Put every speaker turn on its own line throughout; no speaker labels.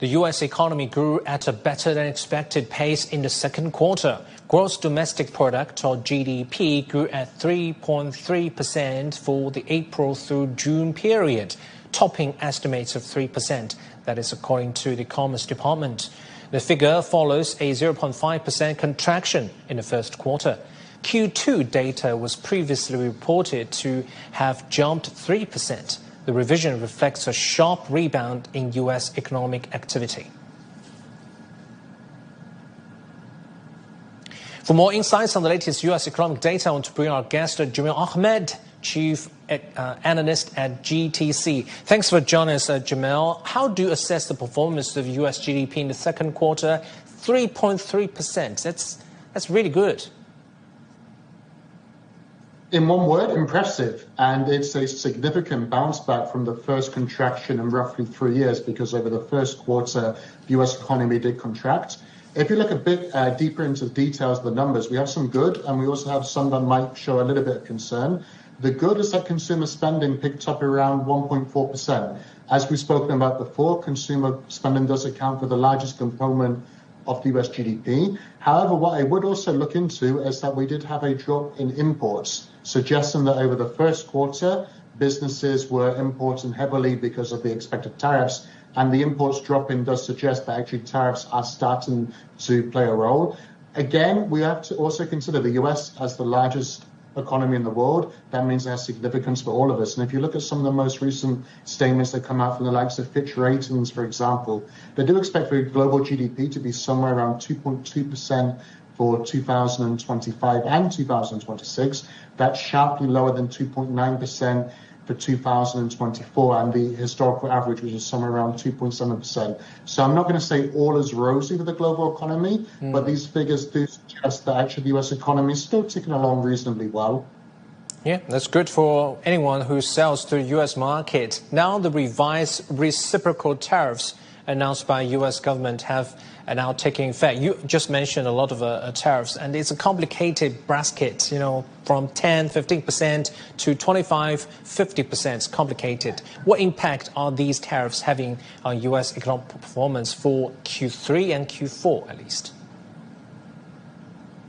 The U.S. economy grew at a better-than-expected pace in the second quarter. Gross domestic product, or GDP, grew at 3.3% for the April through June period, topping estimates of 3%. That is according to the Commerce Department. The figure follows a 0.5% contraction in the first quarter. Q2 data was previously reported to have jumped 3%. The revision reflects a sharp rebound in U.S. economic activity. For more insights on the latest U.S. economic data, I want to bring our guest, Jameel Ahmad, Chief Analyst at GTC. Thanks for joining us, Jameel. How do you assess the performance of U.S. GDP in the second quarter? 3.3%. That's really good.
In one word, impressive. And it's a significant bounce back from the first contraction in roughly 3 years, because over the first quarter, the U.S. economy did contract. If you look a bit deeper into the details of the numbers, we have some good, and we also have some that might show a little bit of concern. The good is that consumer spending picked up around 1.4%. As we've spoken about before, consumer spending does account for the largest component of the US GDP. However, what I would also look into is that we did have a drop in imports, suggesting that over the first quarter, businesses were importing heavily because of the expected tariffs, and the imports dropping does suggest that actually tariffs are starting to play a role. Again, we have to also consider the US as the largest economy in the world. That means it has significance for all of us. And if you look at some of the most recent statements that come out from the likes of Fitch Ratings, for example, they do expect for global GDP to be somewhere around 2.2% for 2025 and 2026. That's sharply lower than 2.9% for 2024, and the historical average, which is somewhere around 2.7%. So I'm not going to say all is rosy with the global economy, but these figures do suggest that actually the US economy is still ticking along reasonably well.
Yeah, that's good for anyone who sells to the U.S. market. Now the revised reciprocal tariffs announced by U.S. government are now taking effect. You just mentioned a lot of tariffs, and it's a complicated basket, from 10, 15% to 25, 50%. It's complicated. What impact are these tariffs having on U.S. economic performance for Q3 and Q4 at least?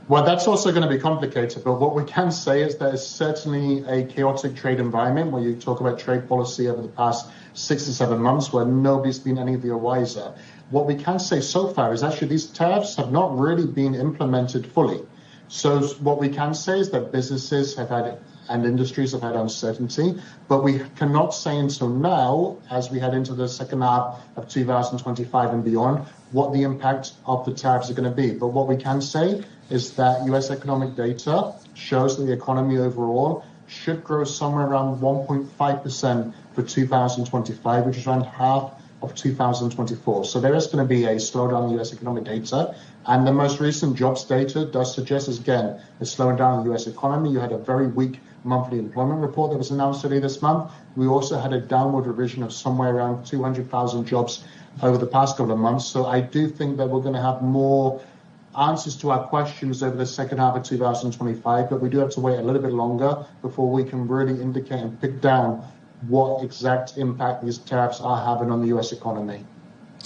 Well, that's also going to be complicated, but what we can say is that it's certainly a chaotic trade environment where you talk about trade policy over the past 6 to 7 months where nobody's been any the wiser. What we can say so far is actually these tariffs have not really been implemented fully. So what we can say is that businesses have had and industries have had uncertainty, but we cannot say until now, as we head into the second half of 2025 and beyond, what the impact of the tariffs are going to be. But what we can say is that U.S. economic data shows that the economy overall should grow somewhere around 1.5% for 2025, which is around half of 2024. So there is going to be a slowdown in U.S. economic data. And the most recent jobs data does suggest, again, a slowing down in the U.S. economy. You had a very weak monthly employment report that was announced earlier this month. We also had a downward revision of somewhere around 200,000 jobs over the past couple of months. So I do think that we're going to have more answers to our questions over the second half of 2025, but we do have to wait a little bit longer before we can really indicate and pick down what exact impact these tariffs are having on the U.S. economy.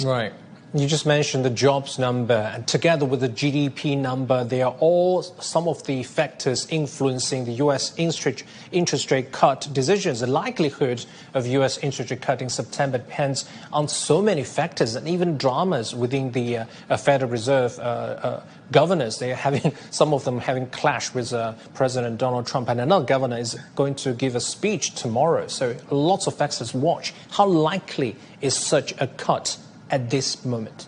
Right. You just mentioned the jobs number, and together with the GDP number, they are all some of the factors influencing the U.S. interest rate cut decisions. The likelihood of U.S. interest rate cut in September depends on so many factors, and even dramas within the Federal Reserve governors. They are having some of them having clash with President Donald Trump, and another governor is going to give a speech tomorrow. So lots of factors to watch. How likely is such a cut at this moment?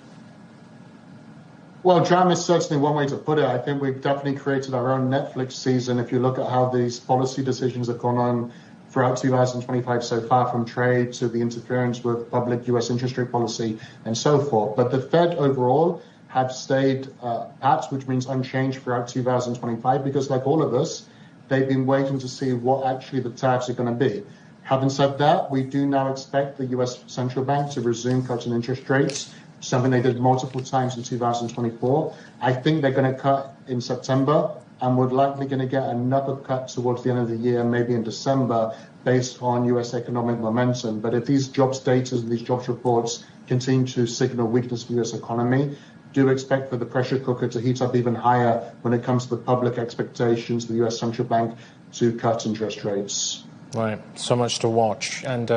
Well, drama is certainly one way to put it. I think we've definitely created our own Netflix season. If you look at how these policy decisions have gone on throughout 2025 so far, from trade to the interference with public U.S. interest rate policy and so forth. But the Fed overall have stayed pat, which means unchanged throughout 2025, because like all of us, they've been waiting to see what actually the tariffs are going to be. Having said that, we do now expect the U.S. Central Bank to resume cutting interest rates, something they did multiple times in 2024. I think they're going to cut in September and we're likely going to get another cut towards the end of the year, maybe in December, based on US economic momentum. But if these jobs data and these jobs reports continue to signal weakness for the US economy, do expect for the pressure cooker to heat up even higher when it comes to the public expectations of the US Central Bank to cut interest rates.
Right, so much to watch. And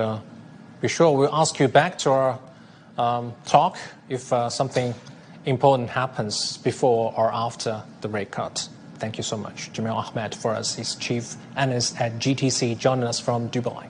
be sure we'll ask you back to our talk if something important happens before or after the rate cut. Thank you so much. Jameel Ahmad for us, he's Chief Analyst at GTC, joining us from Dubai.